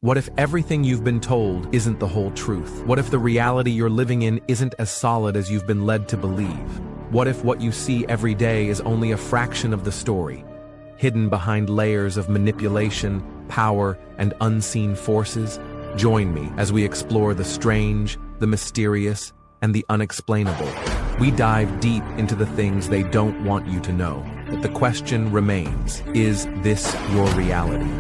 What if everything you've been told isn't the whole truth? What if the reality you're living in isn't as solid as you've been led to believe? What if what you see every day is only a fraction of the story, hidden behind layers of manipulation, power, and unseen forces? Join me as we explore the strange, the mysterious, and the unexplainable. We dive deep into the things they don't want you to know. But the question remains, is this your reality?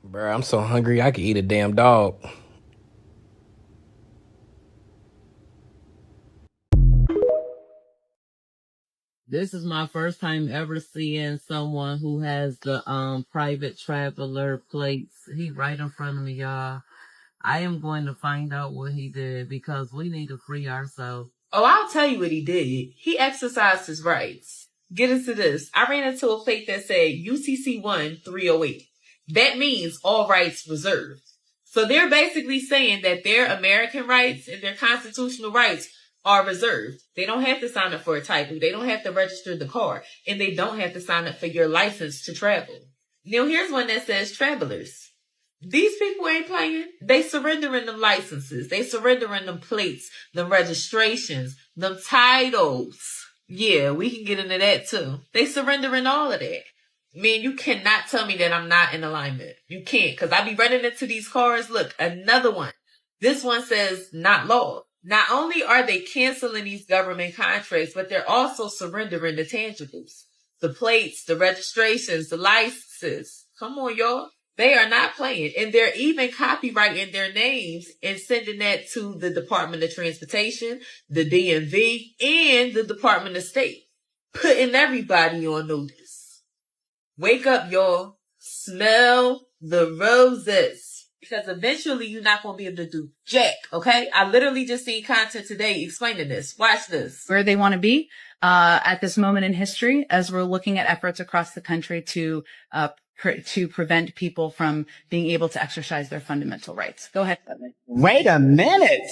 Bruh, I'm so hungry I could eat a damn dog. This is my first time ever seeing someone who has the private traveler plates. He right in front of me, y'all. I am going to find out what he did because we need to free ourselves. Oh, I'll tell you what he did. He exercised his rights. Get into this. I ran into a plate that said UCC 1-308. That means all rights reserved. So they're basically saying that their American rights and their constitutional rights are reserved. They don't have to sign up for a title. They don't have to register the car. And they don't have to sign up for your license to travel. Now, here's one that says travelers. These people ain't playing. They surrendering them licenses. They surrendering them plates, them registrations, them titles. Yeah, we can get into that too. They surrendering all of that. Man, you cannot tell me that I'm not in alignment. You can't, because I be running into these cars. Look, another one. This one says not law. Not only are they canceling these government contracts, but they're also surrendering the tangibles. The plates, the registrations, the licenses. Come on, y'all. They are not playing. And they're even copyrighting their names and sending that to the Department of Transportation, the DMV, and the Department of State. Putting everybody on notice. Wake up, y'all. Smell the roses. Because eventually you're not going to be able to do jack, okay? I literally just seen content today explaining this. Watch this. Where they want to be at this moment in history as we're looking at efforts across the country to prevent people from being able to exercise their fundamental rights. Go ahead. Wait a minute.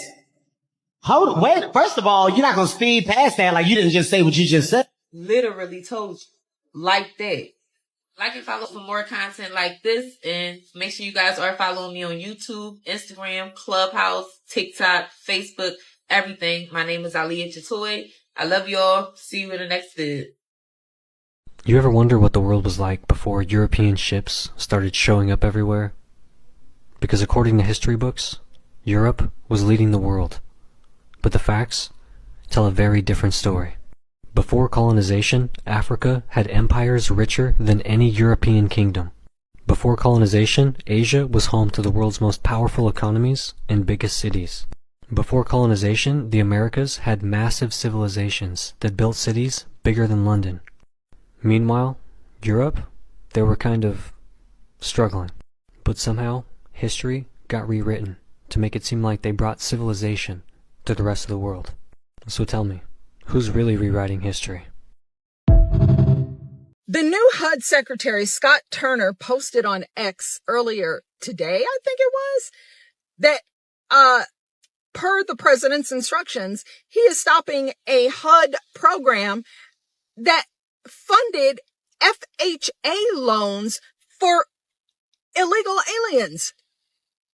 Wait, first of all, you're not going to speed past that like you didn't just say what you just said. Literally told you. Like that. Like and follow for more content like this, and make sure you guys are following me on YouTube, Instagram, Clubhouse, TikTok, Facebook, everything. My name is Aliyah Chatoy. I love y'all. See you in the next vid. You ever wonder what the world was like before European ships started showing up everywhere? Because according to history books, Europe was leading the world. But the facts tell a very different story. Before colonization, Africa had empires richer than any European kingdom. Before colonization, Asia was home to the world's most powerful economies and biggest cities. Before colonization, the Americas had massive civilizations that built cities bigger than London. Meanwhile, Europe, they were kind of struggling. But somehow, history got rewritten to make it seem like they brought civilization to the rest of the world. So tell me, who's really rewriting history? The new HUD Secretary, Scott Turner, posted on X earlier today, I think it was, that per the president's instructions, he is stopping a HUD program that funded FHA loans for illegal aliens.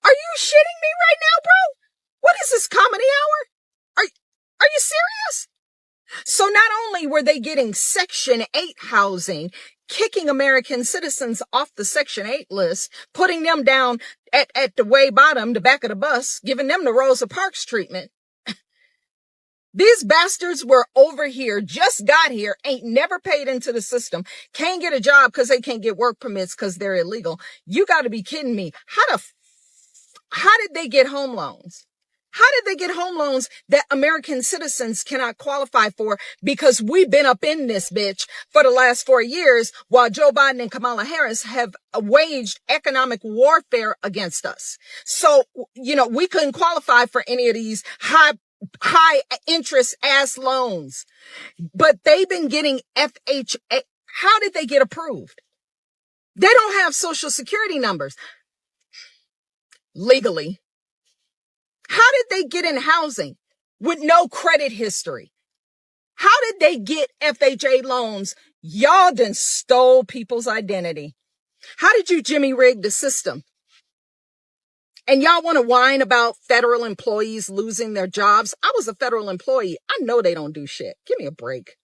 Are you shitting me right now, bro? What is this, comedy hour? Are you serious? So not only were they getting Section 8 housing, kicking American citizens off the Section 8 list, putting them down at the way bottom, the back of the bus, giving them the Rosa Parks treatment. These bastards were over here, just got here, ain't never paid into the system, can't get a job because they can't get work permits because they're illegal. You got to be kidding me. How did they get home loans? How did they get home loans that American citizens cannot qualify for because we've been up in this bitch for the last 4 years while Joe Biden and Kamala Harris have waged economic warfare against us? So, we couldn't qualify for any of these high interest ass loans, but they've been getting FHA. How did they get approved? They don't have social security numbers. legally. How did they get in housing with no credit history? How did they get FHA loans? Y'all done stole people's identity. How did you Jimmy rig the system? And y'all want to whine about federal employees losing their jobs? I was a federal employee. I know they don't do shit. Give me a break.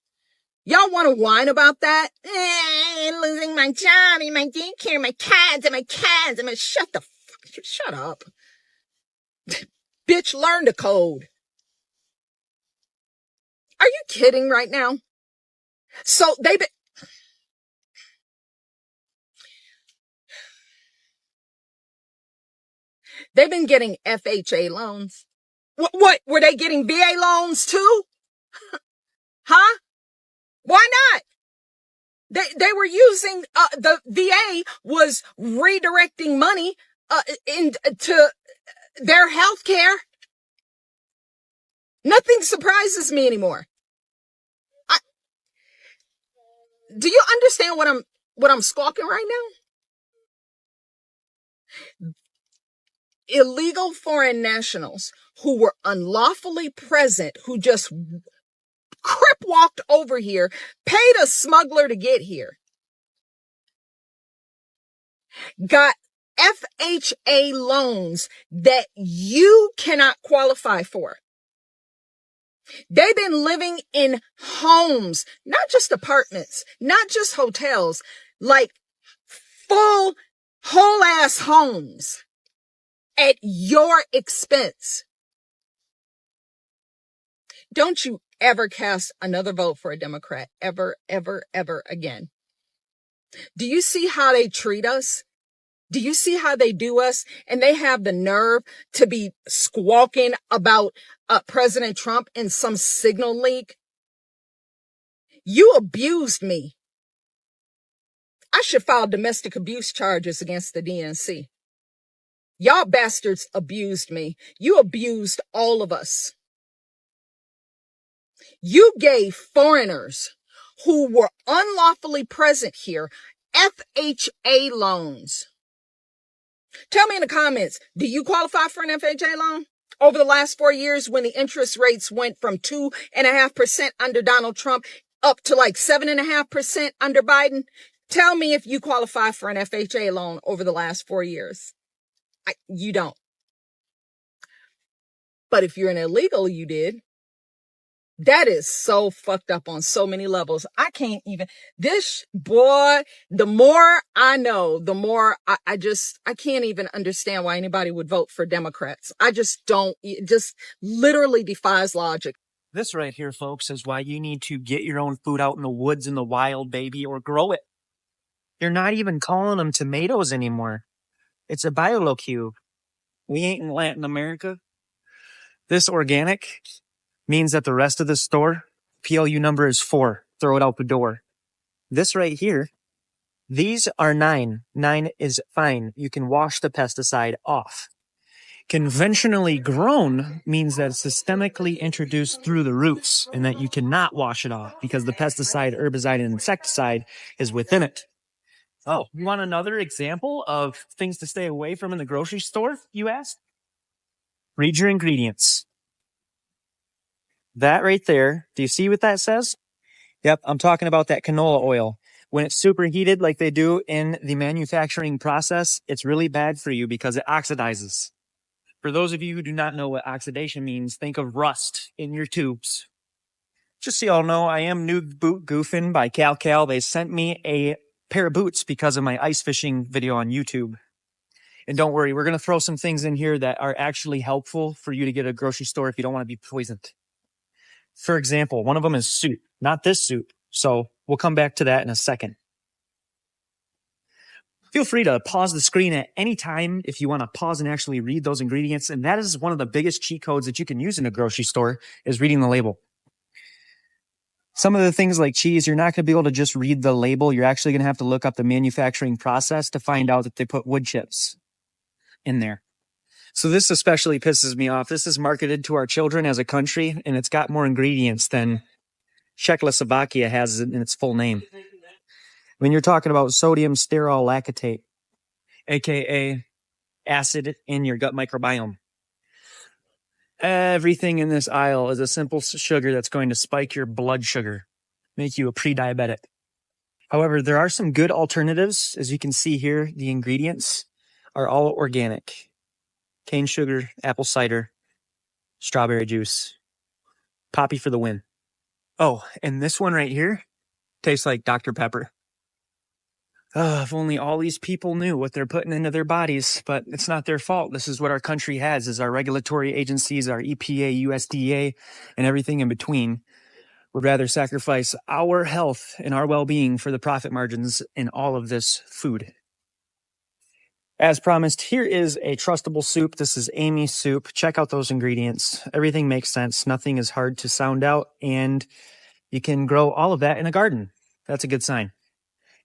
Y'all want to whine about that? Losing my job and my daycare, my cats. Shut up. Bitch, learn to code. Are you kidding right now? So they've been getting FHA loans. What? Were they getting VA loans too? Huh? Why not? They were using, the VA was redirecting money, into their health care. Nothing surprises me anymore. Do you understand what I'm squawking right now? Illegal foreign nationals who were unlawfully present, who just crip walked over here, paid a smuggler to get here, got FHA loans that you cannot qualify for. They've been living in homes, not just apartments, not just hotels, like full, whole ass homes at your expense. Don't you ever cast another vote for a Democrat, ever, ever, ever again. Do you see how they treat us? Do you see how they do us? And they have the nerve to be squawking about President Trump in some signal leak. You abused me. I should file domestic abuse charges against the DNC. Y'all bastards abused me. You abused all of us. You gave foreigners who were unlawfully present here FHA loans. Tell me in the comments, do you qualify for an FHA loan? Over the last 4 years, when the interest rates went from 2.5% under Donald Trump up to like 7.5% under Biden, tell me if you qualify for an FHA loan over the last 4 years. You don't. But if you're an illegal, you did. That is so fucked up on so many levels. I can't even, this boy, the more I know, the more I can't even understand why anybody would vote for Democrats. I just don't, it just literally defies logic. This right here, folks, is why you need to get your own food out in the woods in the wild, baby, or grow it. You're not even calling them tomatoes anymore. It's a biolocube. We ain't in Latin America. This organic means that the rest of the store, PLU number is 4. Throw it out the door. This right here, these are 9. 9 is fine. You can wash the pesticide off. Conventionally grown means that it's systemically introduced through the roots and that you cannot wash it off because the pesticide, herbicide, and insecticide is within it. Oh, you want another example of things to stay away from in the grocery store, you asked? Read your ingredients. That right there, do you see what that says? Yep, I'm talking about that canola oil. When it's superheated like they do in the manufacturing process, it's really bad for you because it oxidizes. For those of you who do not know what oxidation means, think of rust in your tubes. Just so y'all know, I am Noob Boot Goofing by Cal. They sent me a pair of boots because of my ice fishing video on YouTube. And don't worry, we're going to throw some things in here that are actually helpful for you to get at a grocery store if you don't want to be poisoned. For example, one of them is soup, not this soup. So we'll come back to that in a second. Feel free to pause the screen at any time if you want to pause and actually read those ingredients. And that is one of the biggest cheat codes that you can use in a grocery store is reading the label. Some of the things like cheese, you're not going to be able to just read the label. You're actually going to have to look up the manufacturing process to find out that they put wood chips in there. So this especially pisses me off. This is marketed to our children as a country, and it's got more ingredients than Czechoslovakia has in its full name. When you're talking about sodium sterol lactate, aka acid in your gut microbiome. Everything in this aisle is a simple sugar that's going to spike your blood sugar, make you a pre-diabetic. However, there are some good alternatives. As you can see here, the ingredients are all organic. Cane sugar, apple cider, strawberry juice, poppy for the win. Oh, and this one right here tastes like Dr. Pepper. If only all these people knew what they're putting into their bodies, but it's not their fault. This is what our country has, is our regulatory agencies, our EPA, USDA, and everything in between would rather sacrifice our health and our well-being for the profit margins in all of this food. As promised, here is a trustable soup. This is Amy's soup. Check out those ingredients. Everything makes sense. Nothing is hard to sound out, and you can grow all of that in a garden. That's a good sign.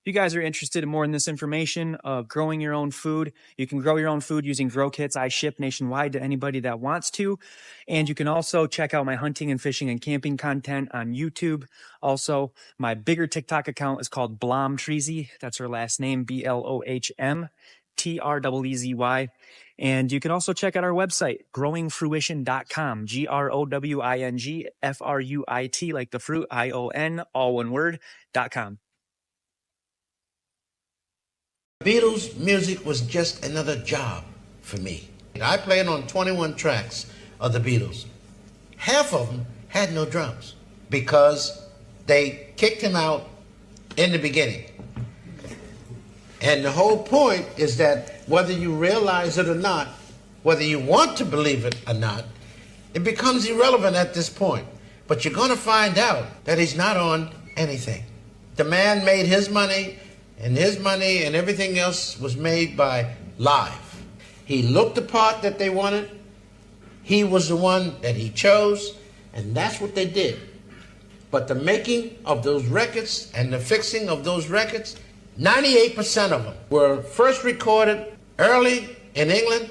If you guys are interested in more in this information of growing your own food, you can grow your own food using grow kits. I ship nationwide to anybody that wants to. And you can also check out my hunting and fishing and camping content on YouTube. Also, my bigger TikTok account is called Blom Treezy. That's her last name, BLOHM. TREEZY. And you can also check out our website, growingfruition.com, GROWINGFRUIT, like the fruit, ION, all one word, .com. Beatles music was just another job for me. I played on 21 tracks of the Beatles. Half of them had no drums because they kicked him out in the beginning. And the whole point is that whether you realize it or not, whether you want to believe it or not, it becomes irrelevant at this point. But you're going to find out that he's not on anything. The man made his money and everything else was made by live. He looked the part that they wanted. He was the one that he chose, and that's what they did. But the making of those records and the fixing of those records, 98% of them were first recorded early in England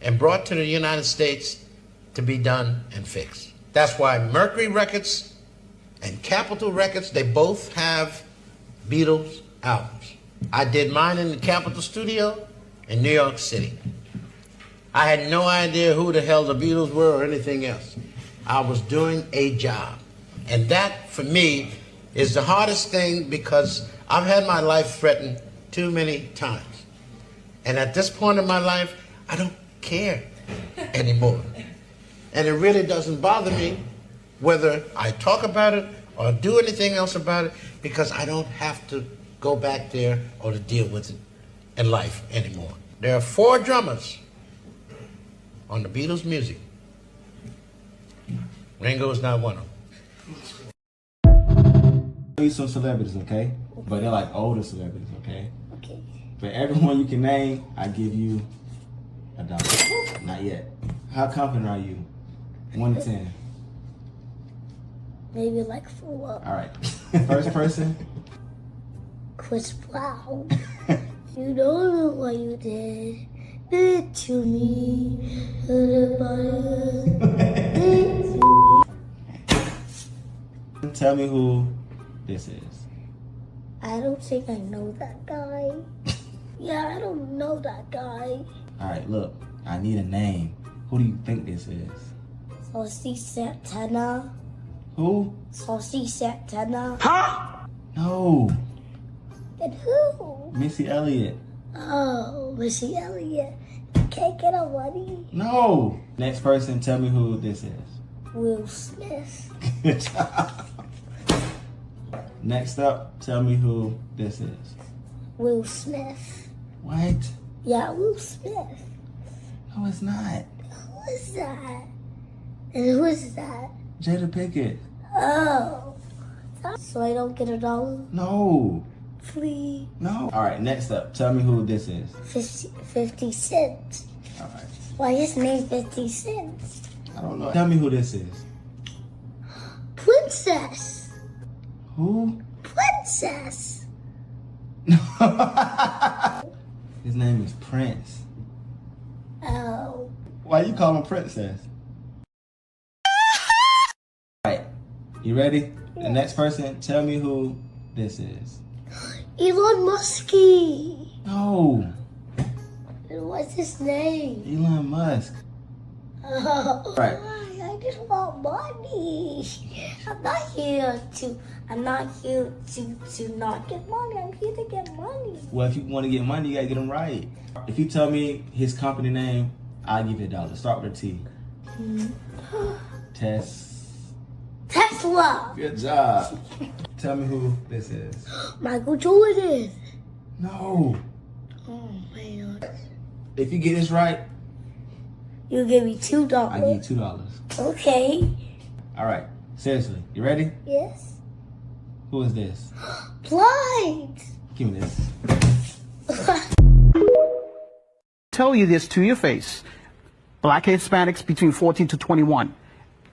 and brought to the United States to be done and fixed. That's why Mercury Records and Capitol Records, they both have Beatles albums. I did mine in the Capitol Studio in New York City. I had no idea who the hell the Beatles were or anything else. I was doing a job. And that, for me, is the hardest thing because I've had my life threatened too many times. And at this point in my life, I don't care anymore. And it really doesn't bother me whether I talk about it or do anything else about it because I don't have to go back there or to deal with it in life anymore. There are 4 drummers on the Beatles music. Ringo's not one of them. I'll some celebrities, okay? But they're like older celebrities, okay? Okay. For everyone you can name, I give you $1. Not yet. How confident are you? 1 to 10. Maybe like 4. All right. First person. Chris Brown. You don't know what you did. Did to me. Tell me who this is. I don't think I know that guy. Yeah, I don't know that guy. All right, look. I need a name. Who do you think this is? Saucy Santana. Who? Saucy Santana. Huh? No. Then who? Missy Elliott. Oh, Missy Elliott. Can't get a money. No. Next person, tell me who this is. Will Smith. Good job. Next up, tell me who this is. Will Smith. What? Yeah, Will Smith. No, it's not. Who is that? And who is that? Jada Pinkett. Oh. So I don't get $1? No. Please. No. All right, next up, tell me who this is. 50 Cent. All right. Why his name 50 Cent? I don't know. Tell me who this is. Princess. Who? Princess. His name is Prince. Oh. Why you call him Princess? All right, you ready? Yeah. The next person, tell me who this is. Elon Muskie. No. What's his name? Elon Musk. Oh, Right. I just want money. I'm not here to not get money. I'm here to get money. Well, if you want to get money, you gotta get them right. If you tell me his company name, I'll give you $1. Start with a T. Tesla. Good job. Tell me who this is. Michael Jordan. No. Oh man. If you get this right, You give me $2. I give you $2. Okay. All right. Seriously, you ready? Yes. Who is this? Blind. Give me this. Tell you this to your face. Black Hispanics between 14 to 21.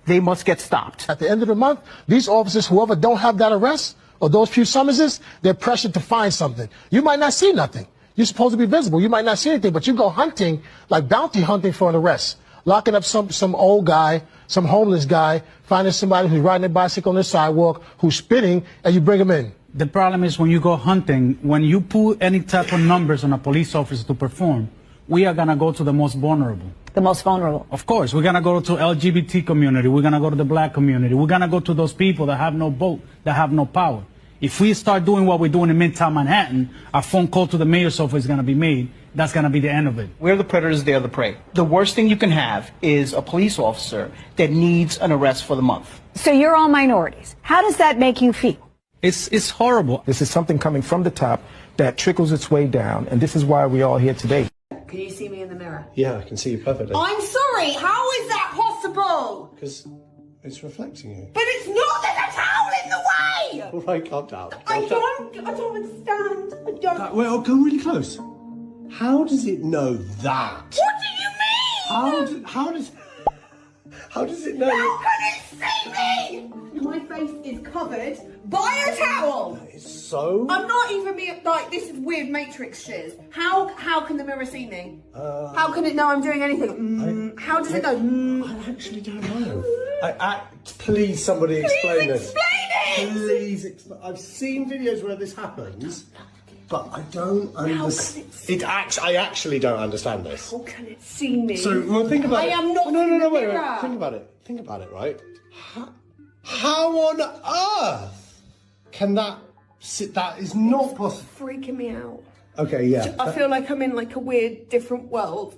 They must get stopped. At the end of the month, these officers, whoever don't have that arrest or those few summonses, they're pressured to find something. You might not see nothing. You're supposed to be visible. You might not see anything, but you go hunting, like bounty hunting for an arrest. Locking up some old guy, some homeless guy, finding somebody who's riding a bicycle on the sidewalk, who's spitting, and you bring him in. The problem is when you go hunting, when you put any type of numbers on a police officer to perform, we are going to go to the most vulnerable. The most vulnerable. Of course, we're going to go to LGBT community. We're going to go to the black community. We're going to go to those people that have no vote, that have no power. If we start doing what we're doing in Midtown Manhattan, a phone call to the mayor's office is going to be made. That's going to be the end of it. We're the predators, they're the prey. The worst thing you can have is a police officer that needs an arrest for the month. So you're all minorities. How does that make you feel? It's horrible. This is something coming from the top that trickles its way down, and this is why we're all here today. Can you see me in the mirror? Yeah, I can see you perfectly. I'm sorry, how is that possible? Because it's reflecting you. But it's not, there's a towel in the way! All right, calm down. I don't understand. I don't. Well, come really close. How does it know that? What do you mean? How does it know? How can it see me? My face is covered by a towel. So? I'm not even being like, this is weird Matrix shit. How can the mirror see me? How can it know I'm doing anything? How does it know? I actually don't know. Please, somebody explain this. Please explain. I've seen videos where this happens, but I don't understand. I actually don't understand this. How can it see me? So, well, think about it. I am not No, wait. mirror. Think about it, right? How on earth can that sit? That is not possible. Freaking me out. Okay, yeah. I feel like I'm in like a weird, different world.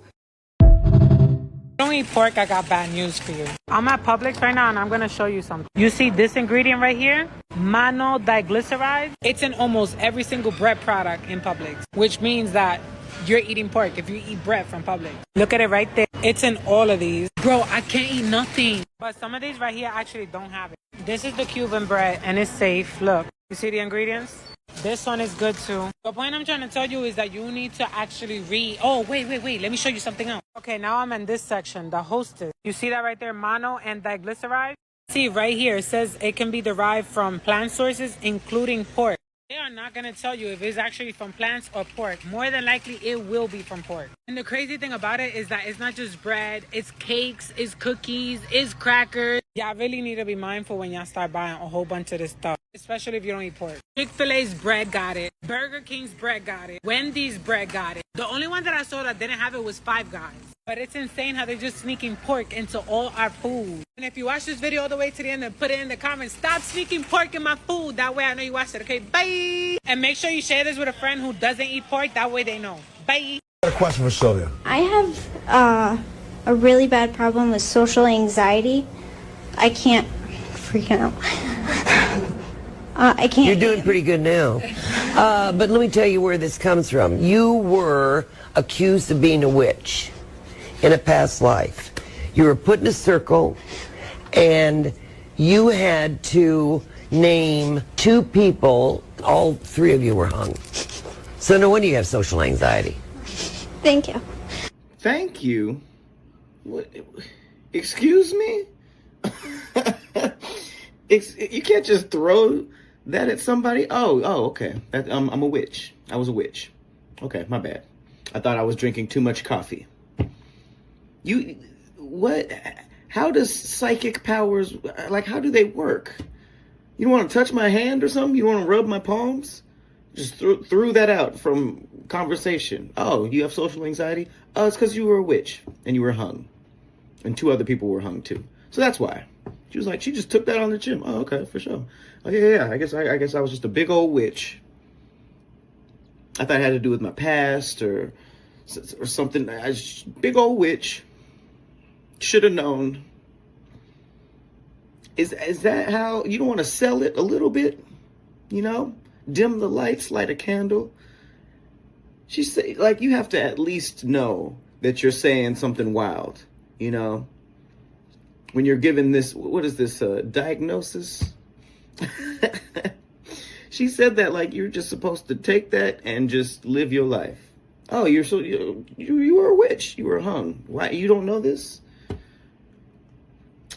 Don't eat pork, I got bad news for you. I'm at Publix right now and I'm gonna show you something. You see this ingredient right here? Monodiglyceride. It's in almost every single bread product in Publix, which means that you're eating pork if you eat bread from Publix. Look at it right there. It's in all of these. Bro, I can't eat nothing. But some of these right here actually don't have it. This is the Cuban bread and it's safe. Look, you see the ingredients? This one is good too. The point I'm trying to tell you is that you need to actually read. Oh, wait. Let me show you something else. Okay, now I'm in this section, the hostess. You see that right there, mono and diglyceride? See right here, it says it can be derived from plant sources, including pork. They are not going to tell you if it's actually from plants or pork. More than likely, it will be from pork. And the crazy thing about it is that it's not just bread, it's cakes, it's cookies, it's crackers. Y'all really need to be mindful when y'all start buying a whole bunch of this stuff, especially if you don't eat pork. Chick-fil-A's bread got it. Burger King's bread got it. Wendy's bread got it. The only one that I saw that didn't have it was Five Guys. But it's insane how they're just sneaking pork into all our food. And if you watch this video all the way to the end and put it in the comments, stop sneaking pork in my food. That way I know you watched it, okay? Bye! And make sure you share this with a friend who doesn't eat pork. That way they know. Bye! I got a question for Sylvia. I have a really bad problem with social anxiety. I can't freak out. I can't. You're doing pretty good now. But let me tell you where this comes from. You were accused of being a witch in a past life. You were put in a circle and you had to name 2 people. All 3 of you were hung. So no wonder you have social anxiety. Thank you. Thank you? What? Excuse me? You can't just throw that at somebody. Oh, okay. I'm a witch. I was a witch. Okay, my bad. I thought I was drinking too much coffee. What? How does psychic powers, like, how do they work? You don't want to touch my hand or something? You want to rub my palms? Just threw that out from conversation. Oh, you have social anxiety? Oh, it's because you were a witch and you were hung. And 2 other people were hung too. So that's why. She was like, she just took that on the chin. Oh, okay, for sure. Oh, yeah. I guess I was just a big old witch. I thought it had to do with my past or something. Big old witch. Should have known. Is that how you don't want to sell it a little bit? You know? Dim the lights, light a candle. She say, like, you have to at least know that you're saying something wild, you know? When you're given this, what is this, diagnosis? She said that like you're just supposed to take that and just live your life. Oh, you were a witch. You were hung. Why, you don't know this?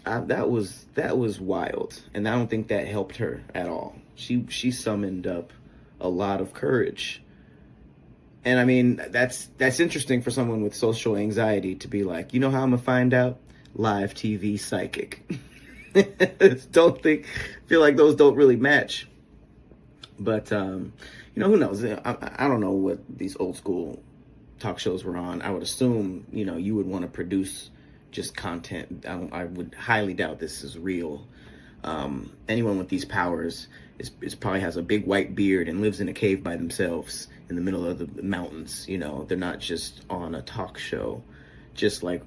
That was wild, and I don't think that helped her at all. She summoned up a lot of courage. And I mean, that's interesting for someone with social anxiety to be like, you know how I'm gonna find out? Live TV psychic. Feel like those don't really match. But you know, who knows? I don't know what these old school talk shows were on. I would assume, you know, you would want to produce just content. I would highly doubt this is real. Anyone with these powers is probably has a big white beard and lives in a cave by themselves in the middle of the mountains. You know, they're not just on a talk show, just like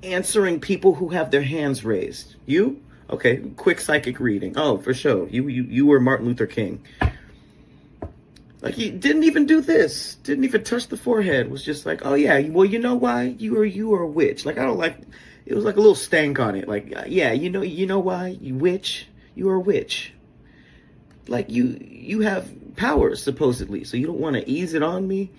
answering people who have their hands raised. You? Okay, quick psychic reading. Oh, for sure. You were Martin Luther King. Like, he didn't even do this. Didn't even touch the forehead. Was just like, oh yeah, well, you know why? You were a witch. Like, I don't like, it was like a little stank on it. Like, yeah, you know why? You witch. You are a witch. Like, you have powers, supposedly. So you don't want to ease it on me?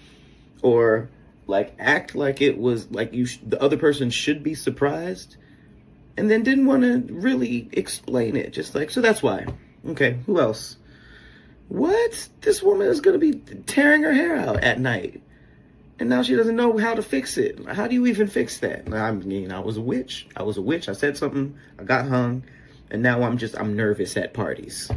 Or, like, act like it was, like, the other person should be surprised? And then didn't want to really explain it. Just like, so that's why. Okay, who else? What? This woman is going to be tearing her hair out at night. And now she doesn't know how to fix it. How do you even fix that? I mean, I was a witch. I said something. I got hung. And now I'm nervous at parties.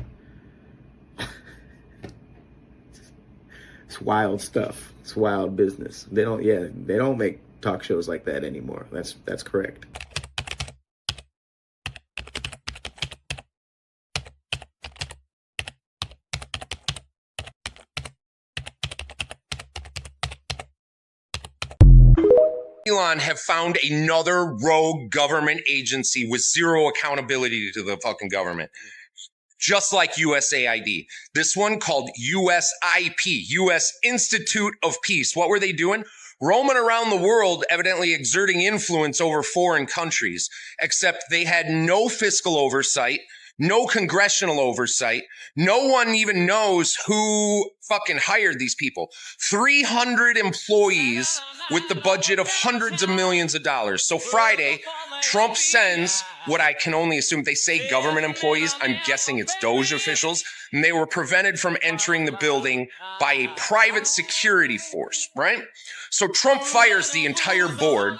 It's wild stuff. It's wild business. They don't make talk shows like that anymore. That's correct. Elon have found another rogue government agency with zero accountability to the fucking government. Just like USAID. This one called USIP, US Institute of Peace. What were they doing? Roaming around the world, evidently exerting influence over foreign countries, except they had no fiscal oversight, no congressional oversight. No one even knows who fucking hired these people. 300 employees with the budget of hundreds of millions of dollars. So Friday, Trump sends what I can only assume, they say government employees. I'm guessing it's Doge officials. And they were prevented from entering the building by a private security force, right? So Trump fires the entire board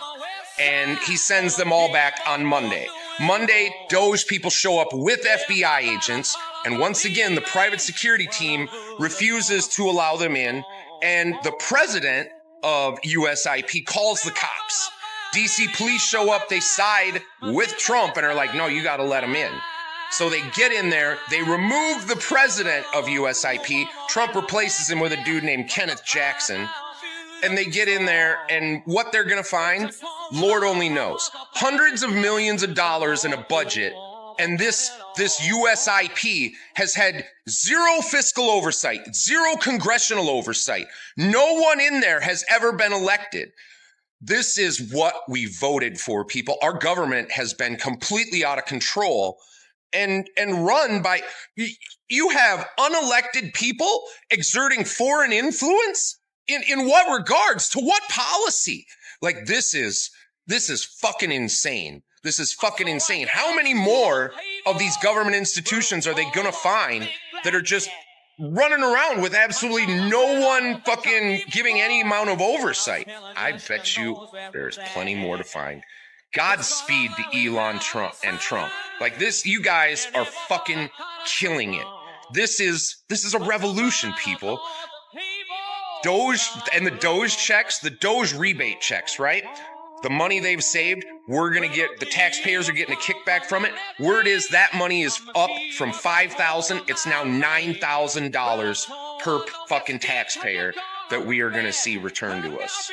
and he sends them all back on Monday. Monday, Doge people show up with FBI agents, and once again, the private security team refuses to allow them in, and the president of USIP calls the cops. DC police show up, they side with Trump and are like, no, you gotta let him in. So they get in there, they remove the president of USIP, Trump replaces him with a dude named Kenneth Jackson, and they get in there, and what they're gonna find, Lord only knows. Hundreds of millions of dollars in a budget, and this USIP has had zero fiscal oversight, zero congressional oversight. No one in there has ever been elected. This is what we voted for, people. Our government has been completely out of control and run by, you have unelected people exerting foreign influence? In what regards? To what policy? Like, this is fucking insane. This is fucking insane. How many more of these government institutions are they gonna find that are just running around with absolutely no one fucking giving any amount of oversight? I bet you there's plenty more to find. Godspeed to Elon Trump and Trump. Like this, you guys are fucking killing it. This is a revolution, people. Doge and the Doge checks, the Doge rebate checks, right? The money they've saved, we're going to get, the taxpayers are getting a kickback from it. Word is that money is up from $5,000. It's now $9,000 per fucking taxpayer that we are going to see returned to us.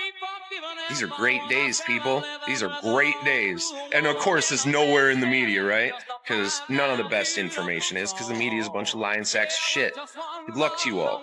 These are great days, people. These are great days. And of course, it's nowhere in the media, right? Because none of the best information is, because the media is a bunch of lying sacks of shit. Good luck to you all.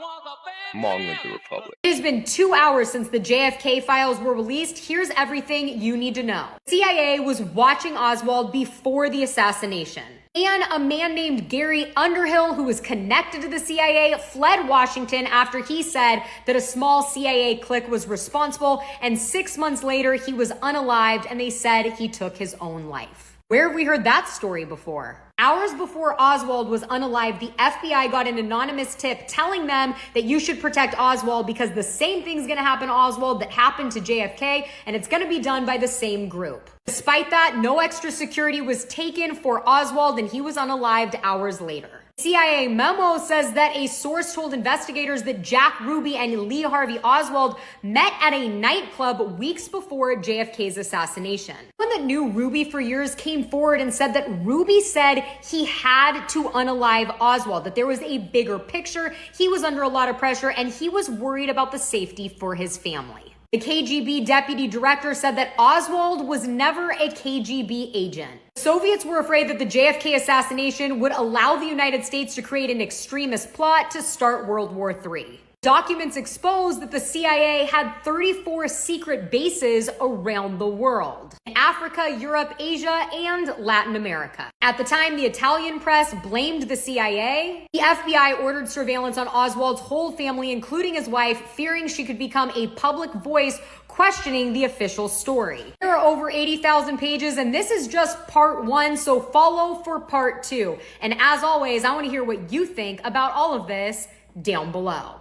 Long live the Republic. It has been 2 hours since the JFK files were released. Here's everything you need to know. CIA was watching Oswald before the assassination. And a man named Gary Underhill, who was connected to the CIA, fled Washington after he said that a small CIA clique was responsible. And 6 months later, he was unalived and they said he took his own life. Where have we heard that story before? Hours before Oswald was unalived, the FBI got an anonymous tip telling them that you should protect Oswald because the same thing's gonna happen to Oswald that happened to JFK, and it's gonna be done by the same group. Despite that, no extra security was taken for Oswald, and he was unalived hours later. CIA memo says that a source told investigators that Jack Ruby and Lee Harvey Oswald met at a nightclub weeks before JFK's assassination. One that knew Ruby for years came forward and said that Ruby said he had to unalive Oswald, that there was a bigger picture, he was under a lot of pressure, and he was worried about the safety for his family. The KGB deputy director said that Oswald was never a KGB agent. The Soviets were afraid that the JFK assassination would allow the United States to create an extremist plot to start World War III. Documents exposed that the CIA had 34 secret bases around the world. In Africa, Europe, Asia, and Latin America. At the time, the Italian press blamed the CIA. The FBI ordered surveillance on Oswald's whole family, including his wife, fearing she could become a public voice questioning the official story. There are over 80,000 pages, and this is just part 1, so follow for part 2. And as always, I want to hear what you think about all of this down below.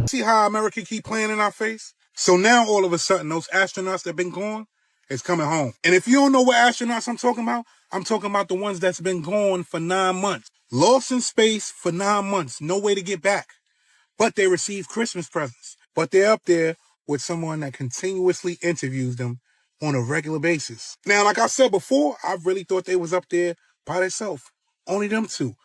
See how America keep playing in our face? So now all of a sudden, those astronauts that been gone is coming home. And if you don't know what astronauts I'm talking about the ones that's been gone for 9 months. Lost in space for 9 months. No way to get back. But they receive Christmas presents. But they're up there with someone that continuously interviews them on a regular basis. Now, like I said before, I really thought they was up there by themselves. Only them two.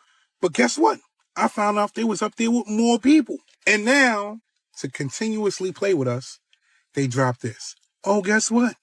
But guess what? I found out they was up there with more people. And now, to continuously play with us, they dropped this. Oh, guess what?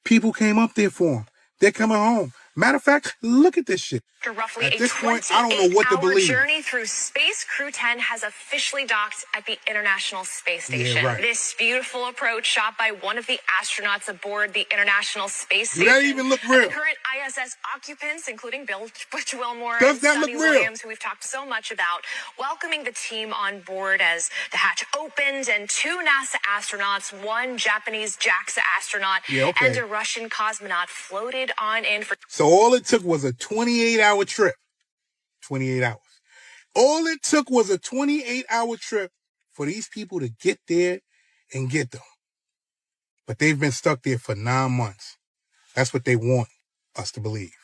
People came up there for them. They're coming home. Matter of fact, look at this shit. After roughly At a this point, I don't know what to 28-hour believe. journey through space, Crew 10 has officially docked at the International Space Station. Yeah, right. This beautiful approach shot by one of the astronauts aboard the International Space Do Station. that even look real? And the current ISS occupants, including Bill Butch Wilmore Does and that look Sonny real? Williams, who we've talked so much about, welcoming the team on board as the hatch opened, and 2 NASA astronauts, 1 Japanese JAXA astronaut, Yeah, okay. and a Russian cosmonaut floated on in for... So all it took was a 28-hour trip. 28 hours. All it took was a 28-hour trip for these people to get there and get them. But they've been stuck there for 9 months. That's what they want us to believe.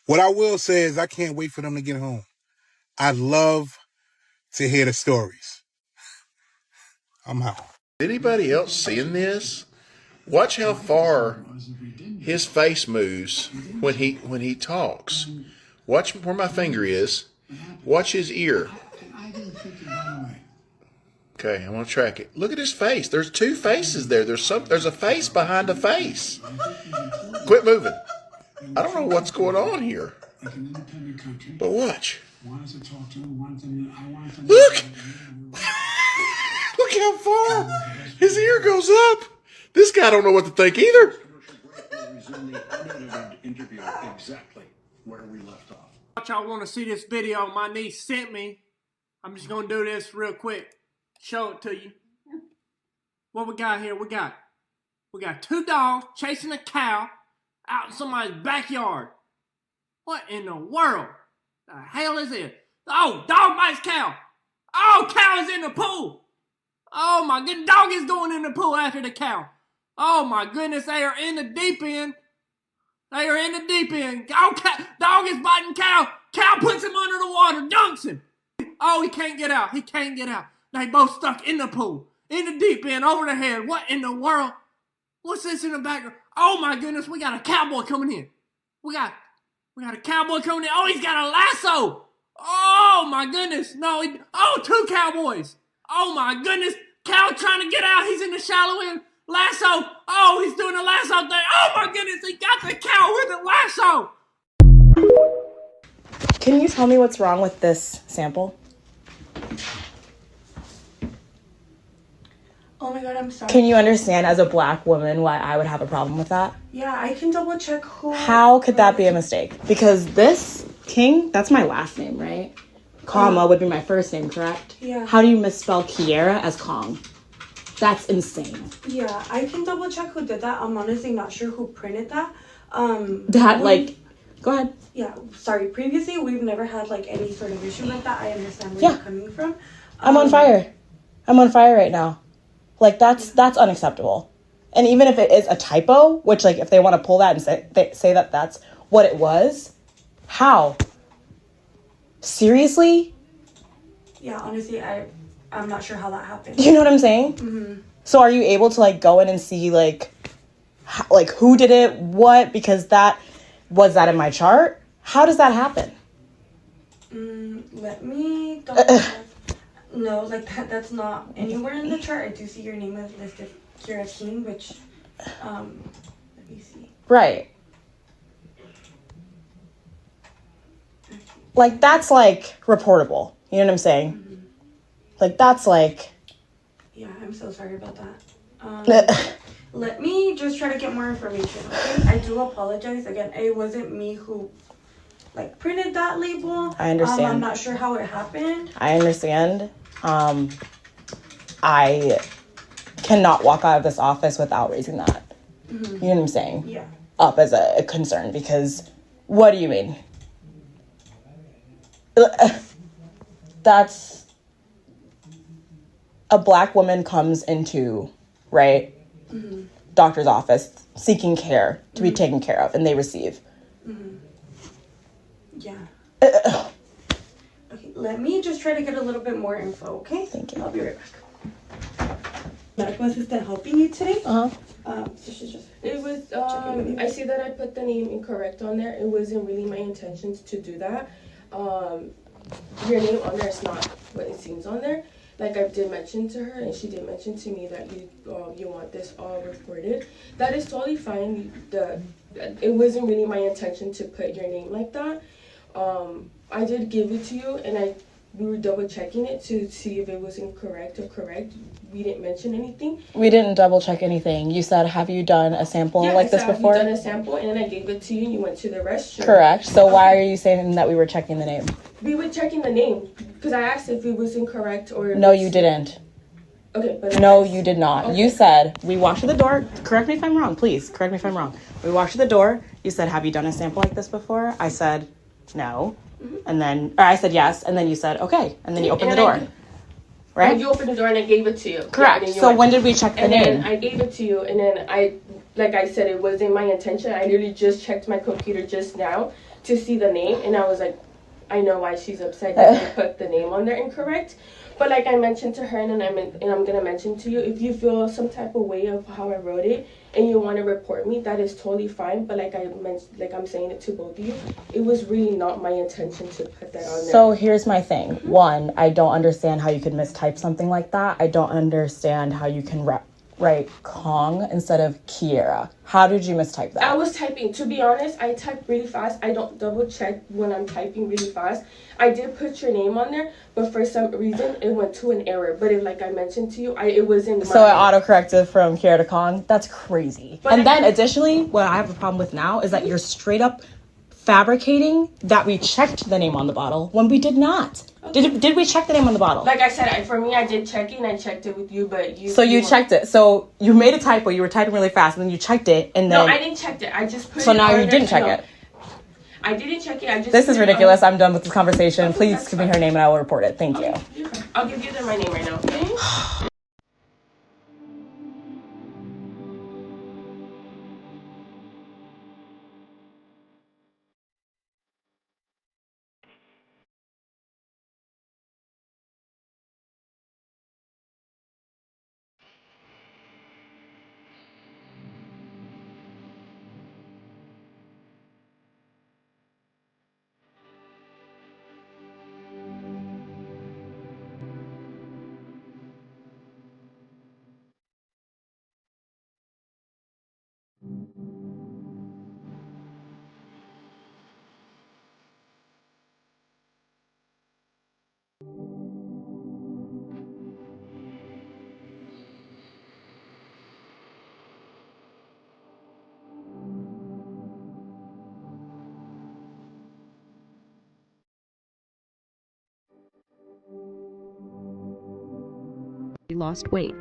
What I will say is I can't wait for them to get home. I'd love to hear the stories. I'm out. Anybody else seeing this? Watch how far his face moves when he talks. Watch where my finger is. Watch his ear. Okay, I'm gonna track it. Look at his face. There's 2 faces there. There's a face behind a face. Quit moving. I don't know what's going on here. But watch. Look! Look how far his ear goes up. This guy don't know what to think either. Exactly where we left off. Y'all want to see this video my niece sent me? I'm just gonna do this real quick. Show it to you. What we got here? We got 2 dogs chasing a cow out in somebody's backyard. What in the world? The hell is it? Oh, dog bites cow. Oh, cow is in the pool. Oh my goodness, dog is going in the pool after the cow. Oh my goodness, they are in the deep end. They are in the deep end. Oh, dog is biting cow. Cow puts him under the water, dunks him. Oh, he can't get out. He can't get out. They both stuck in the pool, in the deep end, over the head. What in the world? What's this in the background? Oh my goodness, we got a cowboy coming in. We got a cowboy coming in. Oh, he's got a lasso. Oh my goodness. No, two cowboys. Oh my goodness. Cow trying to get out. He's in the shallow end. Lasso. Oh, he's doing a lasso thing. Oh my goodness. He got the cow with the lasso. Can you tell me what's wrong with this sample? Oh my god, I'm sorry. Can you understand as a black woman why I would have a problem with that? Yeah, I can double check who. How could that be a mistake? Because this King, that's my last name, right? Comma would be my first name, correct? Yeah. How do you misspell Kiera as Kong? That's insane. Yeah, I can double check who did that. I'm honestly not sure who printed that. Go ahead. Yeah, sorry. Previously, we've never had like any sort of issue like that. I understand where you're coming from. I'm on fire. I'm on fire right now. Like, that's unacceptable. And even if it is a typo, which, like, if they want to pull that and say that that's what it was, how? Seriously? Yeah, honestly, I'm not sure how that happened. You know what I'm saying? Mm-hmm. So are you able to, like, go in and see, like who did it, what? Because was that in my chart? How does that happen? Let me double check. No, like that's not anywhere in the chart. I do see your name is listed Kira King, which, let me see. Right. Like, that's, like, reportable. You know what I'm saying? Mm-hmm. Like, that's, like... Yeah, I'm so sorry about that. Let me just try to get more information, okay? I do apologize. Again, it wasn't me who, like, printed that label. I understand. I'm not sure how it happened. I understand. I cannot walk out of this office without raising that. Mm-hmm. You know what I'm saying? Yeah. Up as a concern, because what do you mean? That's a black woman comes into, right, doctor's office seeking care to be taken care of, and they receive. Yeah. Okay, let me just try to get a little bit more info, okay? Thank you. I'll be right back. Medical assistant helping you today? Uh-huh. So she's just... It was, I see that I put the name incorrect on there. It wasn't really my intentions to do that. Your name on there is not what it seems on there. Like I did mention to her, and she did mention to me that you want this all reported. That is totally fine. It wasn't really my intention to put your name like that. I did give it to you, and we were double checking it to see if it was incorrect or correct. We didn't mention anything. We didn't double check anything. You said, have you done a sample like this before? Have you done a sample, and then I gave it to you, and you went to the restroom. Correct. So why are you saying that we were checking the name? We were checking the name because I asked if it was incorrect or... No, you didn't. Okay, but... No, you did not. Okay. You said, we walked to the door. Correct me if I'm wrong, please. Correct me if I'm wrong. We walked to the door. You said, have you done a sample like this before? I said, no. And then, or I said yes, and then you said, okay. And then you opened the door. Right? You opened the door and I gave it to you. Correct. Yeah, so when did we check the name? And then I gave it to you, and then like I said, it wasn't my intention. I literally just checked my computer just now to see the name, and I was like, I know why she's upset because I put the name on there incorrect. But like I mentioned to her, and I'm gonna mention to you, if you feel some type of way of how I wrote it and you want to report me, that is totally fine. But like I'm saying it to both of you, it was really not my intention to put that on there. So here's my thing. One, I don't understand how you could mistype something like that. I don't understand how you can write Kong instead of Kiera. How did you mistype that? I was typing. To be honest, I type really fast. I don't double check when I'm typing really fast. I did put your name on there, but for some reason it went to an error. But like I mentioned to you, it was in my... So it auto-corrected from Kiera to Kong? That's crazy. But and then additionally, what I have a problem with now is that you're straight up fabricating that we checked the name on the bottle when we did not. Did we check the name on the bottle? Like I said, for me, I did check it and I checked it with you, but you. So you checked it. So you made a typo. You were typing really fast, and then you checked it, and then. No, I didn't check it. I just put. So it now on you didn't check it. I didn't check it. I just. This is ridiculous. I'm done with this conversation. Please give me her name, and I will report it. Thank you. I'll give you my name right now. Okay? He lost weight.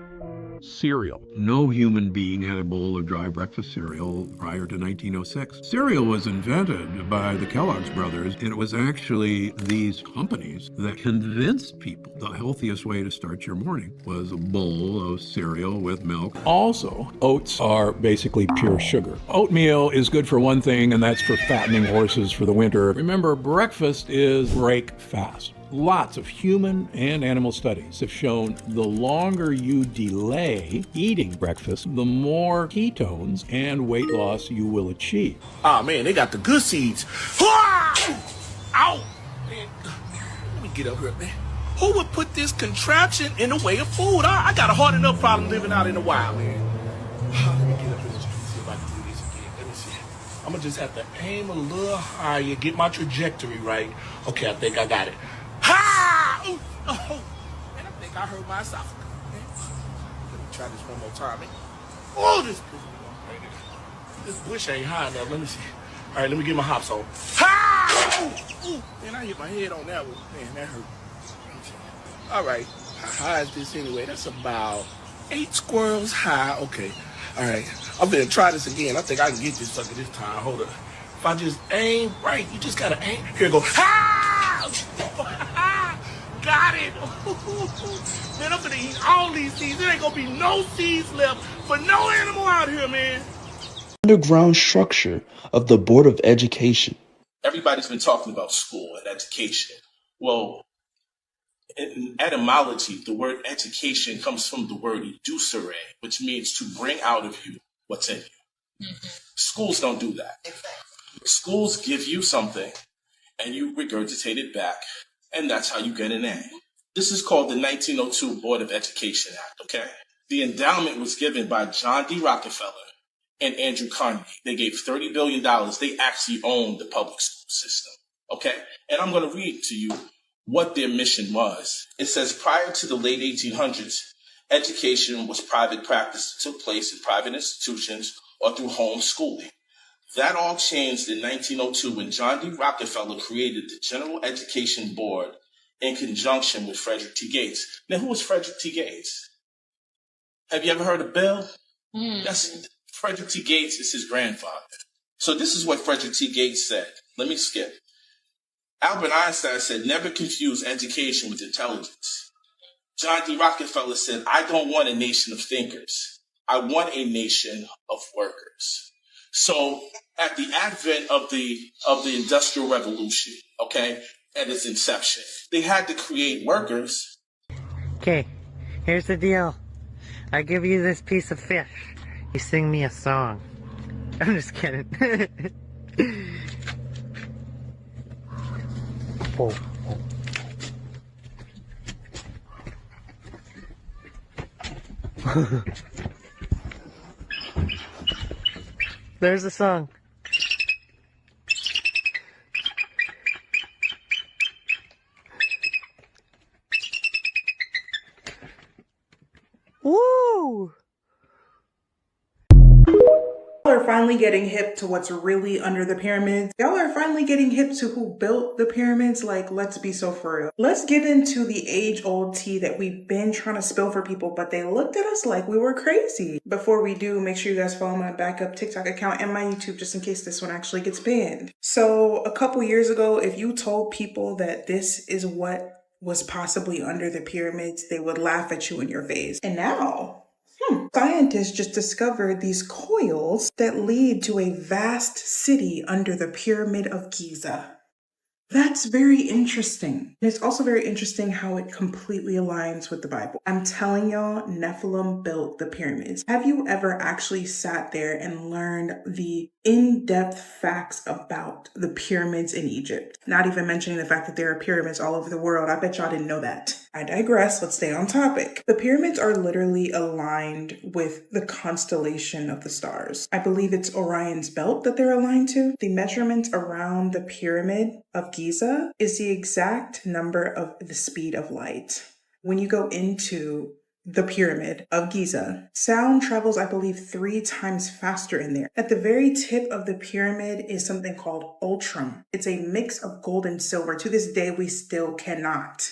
Cereal. No human being had a bowl of dry breakfast cereal prior to 1906. Cereal was invented by the Kellogg's brothers, and it was actually these companies that convinced people the healthiest way to start your morning was a bowl of cereal with milk. Also, oats are basically pure sugar. Oatmeal is good for one thing, and that's for fattening horses for the winter. Remember, breakfast is break fast. Lots of human and animal studies have shown the longer you delay eating breakfast, the more ketones and weight loss you will achieve. Oh man, they got the good seeds. Ow! Man, let me get up here, man. Who would put this contraption in the way of food? I got a hard enough problem living out in the wild, man. Let me get up here and see if I can do this again. Let me see. I'm gonna just have to aim a little higher, get my trajectory right. Okay, I think I got it. Ha! Ooh, oh, man, I think I hurt my esophagus. Let me try this one more time, man. Oh, this bush ain't high enough. Let me see. All right, let me get my hops on. Ha! Ooh, ooh. Man, I hit my head on that one. Man, that hurt. All right, how high is this anyway? That's about 8 squirrels high. Okay, all right. I'm gonna try this again. I think I can get this sucker this time. Hold up. If I just aim right, you just gotta aim. Here it goes. Ha! Got it. Man, I'm gonna eat all these seeds. There ain't gonna be no seeds left for no animal out here, man. Underground structure of the Board of Education. Everybody's been talking about school and education. Well, in etymology, the word education comes from the word educere, which means to bring out of you what's in you. Mm-hmm. Schools don't do that. Exactly. Schools give you something and you regurgitate it back, and that's how you get an A. This is called the 1902 Board of Education Act, okay? The endowment was given by John D. Rockefeller and Andrew Carnegie. They gave $30 billion. They actually owned the public school system, okay? And I'm going to read to you what their mission was. It says, prior to the late 1800s, education was private practice that took place in private institutions or through home schooling. That all changed in 1902 when John D. Rockefeller created the General Education Board in conjunction with Frederick T. Gates. Now, who was Frederick T. Gates? Have you ever heard of Bill? That's Frederick T. Gates is his grandfather. So this is what Frederick T. Gates said. Let me skip. Albert Einstein said, never confuse education with intelligence. John D. Rockefeller said, I don't want a nation of thinkers. I want a nation of workers. So at the advent of the Industrial Revolution, okay, at its inception, they had to create workers. Okay, here's the deal. I give you this piece of fish. You sing me a song. I'm just kidding. Oh. There's the song. For finally getting hip to what's really under the pyramids. Y'all are finally getting hip to who built the pyramids. Like, let's be so for real. Let's get into the age-old tea that we've been trying to spill for people, but they looked at us like we were crazy. Before we do, make sure you guys follow my backup TikTok account and my YouTube just in case this one actually gets banned. So a couple years ago, if you told people that this is what was possibly under the pyramids, they would laugh at you in your face. And now, scientists just discovered these coils that lead to a vast city under the Pyramid of Giza. That's very interesting. And it's also very interesting how it completely aligns with the Bible. I'm telling y'all, Nephilim built the pyramids. Have you ever actually sat there and learned the in-depth facts about the pyramids in Egypt? Not even mentioning the fact that there are pyramids all over the world. I bet y'all didn't know that. I digress. Let's stay on topic. The pyramids are literally aligned with the constellation of the stars. I believe it's Orion's belt that they're aligned to. The measurements around the pyramid of Giza is the exact number of the speed of light. When you go into the pyramid of Giza, sound travels, I believe, 3 times faster in there. At the very tip of the pyramid is something called ultrum. It's a mix of gold and silver. To this day, we still cannot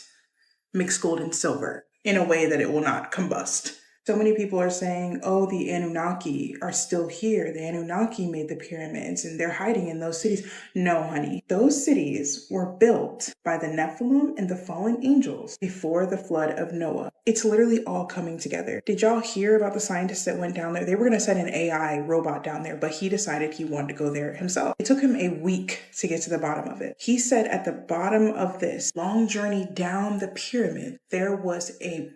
mix gold and silver in a way that it will not combust. So many people are saying, oh, the Anunnaki are still here. The Anunnaki made the pyramids and they're hiding in those cities. No, honey. Those cities were built by the Nephilim and the fallen angels before the flood of Noah. It's literally all coming together. Did y'all hear about the scientists that went down there? They were going to send an AI robot down there, but he decided he wanted to go there himself. It took him a week to get to the bottom of it. He said at the bottom of this long journey down the pyramid, there was a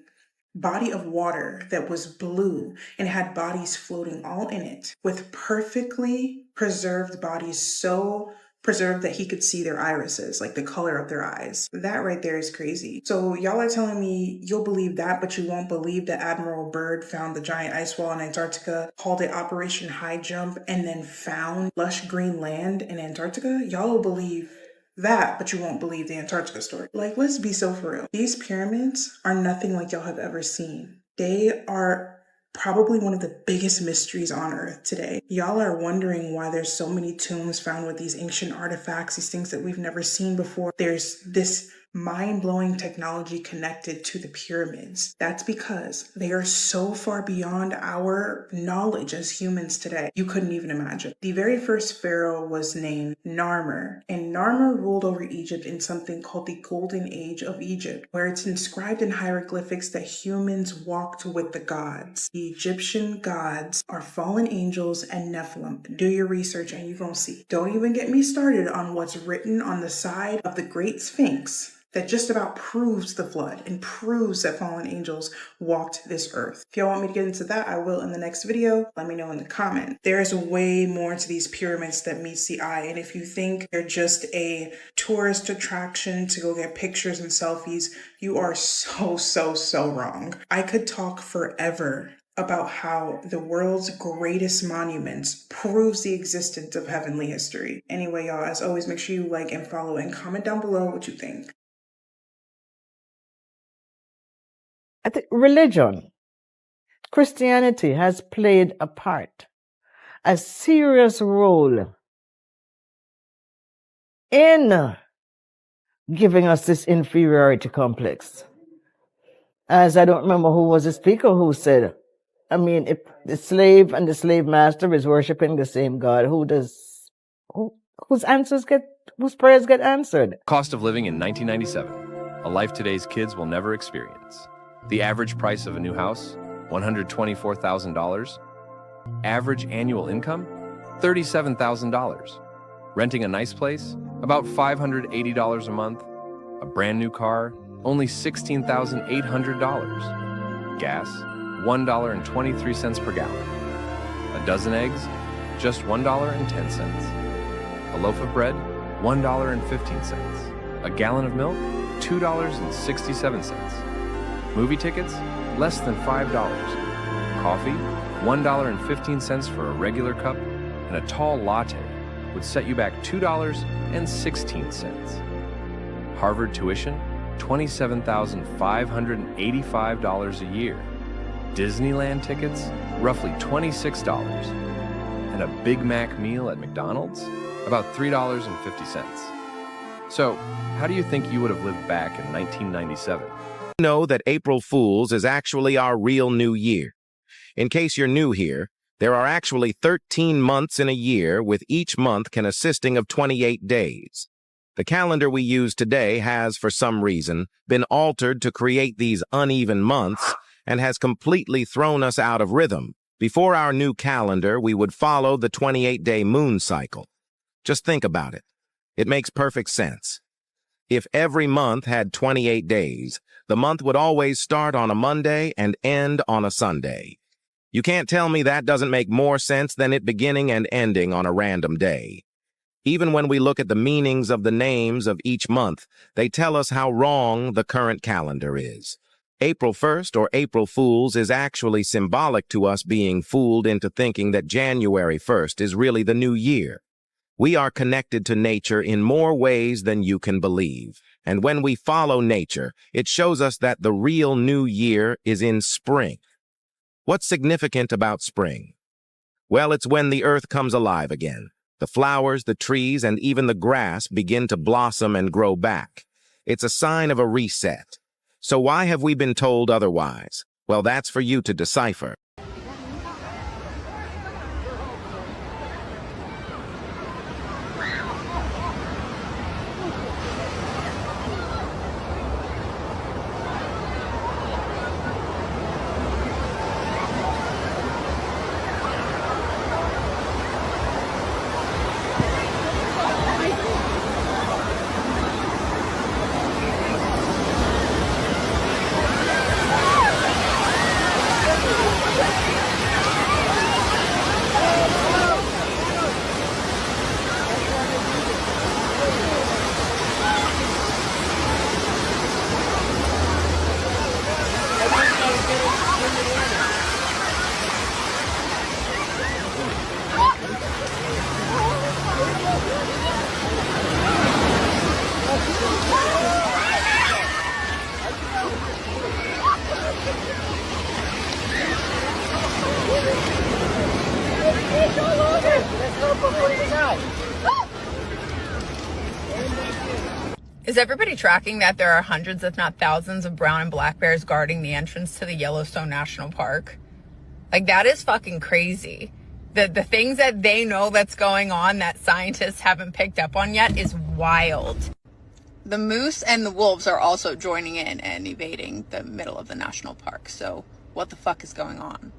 body of water that was blue and had bodies floating all in it with perfectly preserved bodies, so preserved that he could see their irises, like the color of their eyes. That right there is crazy. So y'all are telling me you'll believe that, but you won't believe that Admiral Byrd found the giant ice wall in Antarctica, called it Operation High Jump, and then found lush green land in Antarctica? Y'all will believe that, but you won't believe the Antarctica story. Like, let's be so for real. These pyramids are nothing like y'all have ever seen. They are probably one of the biggest mysteries on Earth today. Y'all are wondering why there's so many tombs found with these ancient artifacts, these things that we've never seen before. There's this mind-blowing technology connected to the pyramids. That's because they are so far beyond our knowledge as humans today. You couldn't even imagine. The very first pharaoh was named Narmer, and Narmer ruled over Egypt in something called the Golden Age of Egypt, where it's inscribed in hieroglyphics that humans walked with the gods. The Egyptian gods are fallen angels and Nephilim. Do your research and you're gonna see. Don't even get me started on what's written on the side of the Great Sphinx that just about proves the flood and proves that fallen angels walked this earth. If y'all want me to get into that, I will in the next video. Let me know in the comment. There is way more to these pyramids that meets the eye. And if you think they're just a tourist attraction to go get pictures and selfies, you are so wrong. I could talk forever about how the world's greatest monuments proves the existence of heavenly history. Anyway, y'all, as always, make sure you like and follow and comment down below what you think. I think religion, Christianity has played a part, a serious role in giving us this inferiority complex. As I don't remember who was the speaker who said, I mean, if the slave and the slave master is worshiping the same God, whose prayers get answered? Cost of living in 1997, a life today's kids will never experience. The average price of a new house, $124,000. Average annual income, $37,000. Renting a nice place, about $580 a month. A brand new car, only $16,800. Gas, $1.23 per gallon. A dozen eggs, just $1.10. A loaf of bread, $1.15. A gallon of milk, $2.67. Movie tickets, less than $5. Coffee, $1.15 for a regular cup, and a tall latte would set you back $2.16. Harvard tuition, $27,585 a year. Disneyland tickets, roughly $26. and a Big Mac meal at McDonald's? About $3.50. So, how do you think you would have lived back in 1997? Know that April Fool's is actually our real new year. In case you're new here, there are actually 13 months in a year, with each month consisting of 28 days. The calendar we use today has, for some reason, been altered to create these uneven months and has completely thrown us out of rhythm. Before our new calendar, we would follow the 28-day moon cycle. Just think about it. It makes perfect sense. If every month had 28 days, the month would always start on a Monday and end on a Sunday. You can't tell me that doesn't make more sense than it beginning and ending on a random day. Even when we look at the meanings of the names of each month, they tell us how wrong the current calendar is. April 1st, or April Fool's, is actually symbolic to us being fooled into thinking that January 1st is really the new year. We are connected to nature in more ways than you can believe. And when we follow nature, it shows us that the real new year is in spring. What's significant about spring? Well, it's when the earth comes alive again. The flowers, the trees, and even the grass begin to blossom and grow back. It's a sign of a reset. So why have we been told otherwise? Well, that's for you to decipher. Is everybody tracking that there are hundreds, if not thousands, of brown and black bears guarding the entrance to the Yellowstone National Park? Like, that is fucking crazy. The things that they know that's going on that scientists haven't picked up on yet is wild. The moose and the wolves are also joining in and evading the middle of the national park. So what the fuck is going on?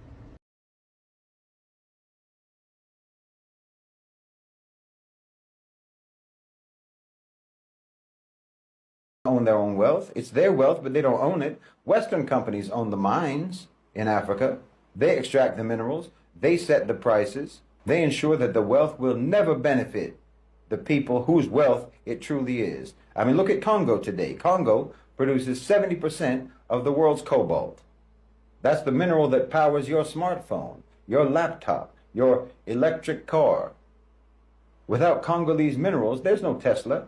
Own their own wealth. It's their wealth, but they don't own it. Western companies own the mines in Africa. They extract the minerals. They set the prices. They ensure that the wealth will never benefit the people whose wealth it truly is. I mean, look at Congo today. Congo produces 70% of the world's cobalt. That's the mineral that powers your smartphone, your laptop, your electric car. Without Congolese minerals, there's no Tesla,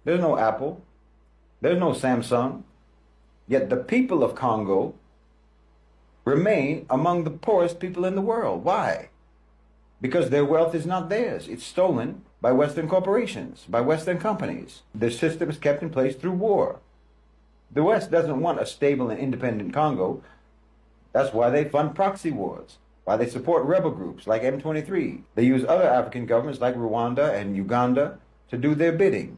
there's no Apple, there's no Samsung. Yet the people of Congo remain among the poorest people in the world. Why? Because their wealth is not theirs. It's stolen by Western corporations, by Western companies. The system is kept in place through war. The West doesn't want a stable and independent Congo. That's why they fund proxy wars, why they support rebel groups like M23. They use other African governments like Rwanda and Uganda to do their bidding,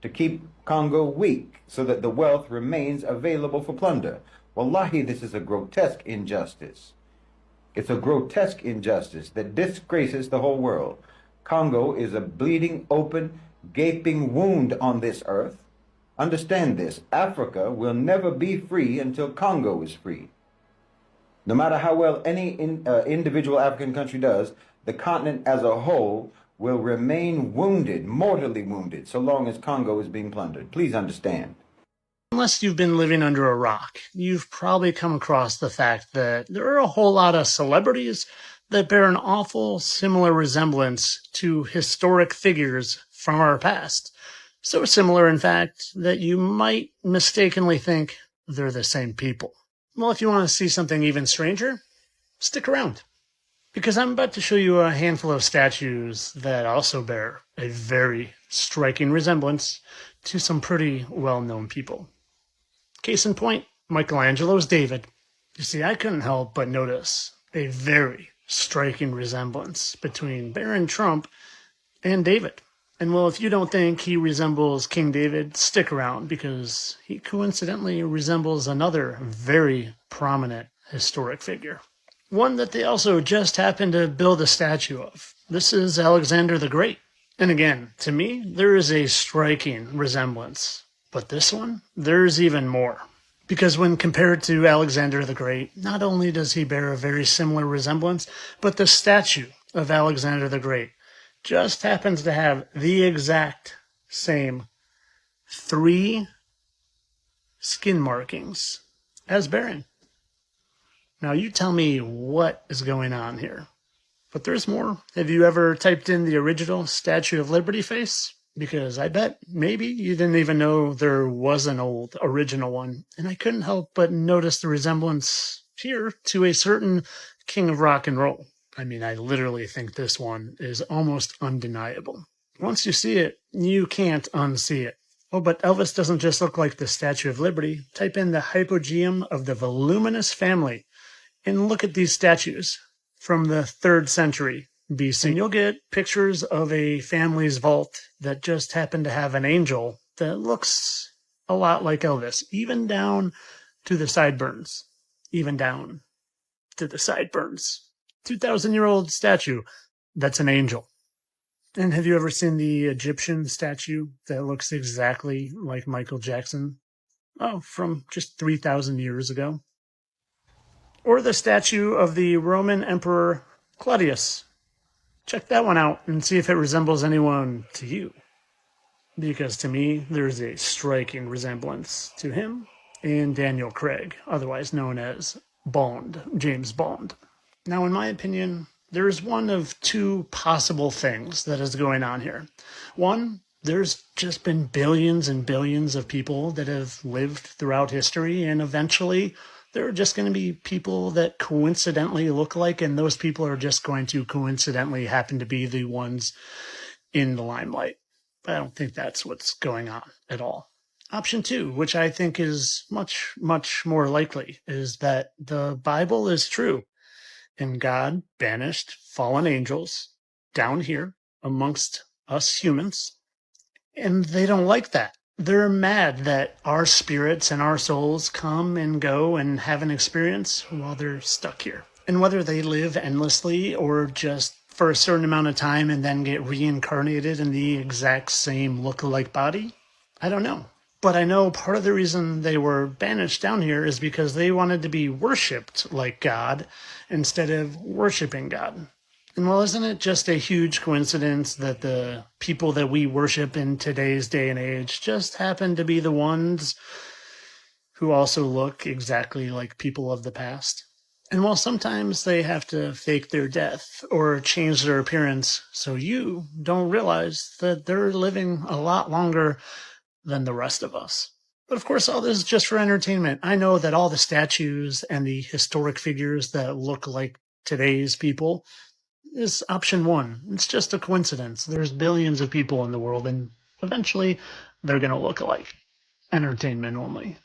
to keep Congo weak so that the wealth remains available for plunder. Wallahi, this is a grotesque injustice. It's a grotesque injustice that disgraces the whole world. Congo is a bleeding, open, gaping wound on this earth. Understand this, Africa will never be free until Congo is free. No matter how well any individual African country does, the continent as a whole will remain wounded, mortally wounded, so long as Congo is being plundered. Please understand. Unless you've been living under a rock, you've probably come across the fact that there are a whole lot of celebrities that bear an awful similar resemblance to historic figures from our past. So similar, in fact, that you might mistakenly think they're the same people. Well, if you want to see something even stranger, stick around, Because I'm about to show you a handful of statues that also bear a very striking resemblance to some pretty well-known people. Case in point, Michelangelo's David. You see, I couldn't help but notice a very striking resemblance between Baron Trump and David. And well, if you don't think he resembles King David, stick around, because he coincidentally resembles another very prominent historic figure. One that they also just happened to build a statue of. This is Alexander the Great. And again, to me, there is a striking resemblance. But this one, there's even more. Because when compared to Alexander the Great, not only does he bear a very similar resemblance, but the statue of Alexander the Great just happens to have the exact same 3 skin markings as Baron. Now you tell me what is going on here. But there's more. Have you ever typed in the original Statue of Liberty face? Because I bet maybe you didn't even know there was an old original one. And I couldn't help but notice the resemblance here to a certain king of rock and roll. I mean, I literally think this one is almost undeniable. Once you see it, you can't unsee it. Oh, but Elvis doesn't just look like the Statue of Liberty. Type in the hypogeum of the voluminous family and look at these statues from the 3rd century BC. And you'll get pictures of a family's vault that just happened to have an angel that looks a lot like Elvis, even down to the sideburns. Even down to the sideburns. 2,000-year-old statue, that's an angel. And have you ever seen the Egyptian statue that looks exactly like Michael Jackson? Oh, from just 3,000 years ago. Or the statue of the Roman Emperor Claudius. Check that one out and see if it resembles anyone to you. Because to me, there's a striking resemblance to him and Daniel Craig, otherwise known as Bond, James Bond. Now, in my opinion, there's one of 2 possible things that is going on here. One, there's just been billions and billions of people that have lived throughout history, and eventually there are just going to be people that coincidentally look like, and those people are just going to coincidentally happen to be the ones in the limelight. But I don't think that's what's going on at all. Option 2, which I think is much, much more likely, is that the Bible is true, and God banished fallen angels down here amongst us humans, and they don't like that. They're mad that our spirits and our souls come and go and have an experience while they're stuck here. And whether they live endlessly or just for a certain amount of time and then get reincarnated in the exact same look-alike body, I don't know. But I know part of the reason they were banished down here is because they wanted to be worshipped like God instead of worshiping God. And well, isn't it just a huge coincidence that the people that we worship in today's day and age just happen to be the ones who also look exactly like people of the past? And while sometimes they have to fake their death or change their appearance so you don't realize that they're living a lot longer than the rest of us. But of course, all this is just for entertainment. I know that all the statues and the historic figures that look like today's people is option 1. It's just a coincidence. There's billions of people in the world, and eventually they're going to look alike. Entertainment only.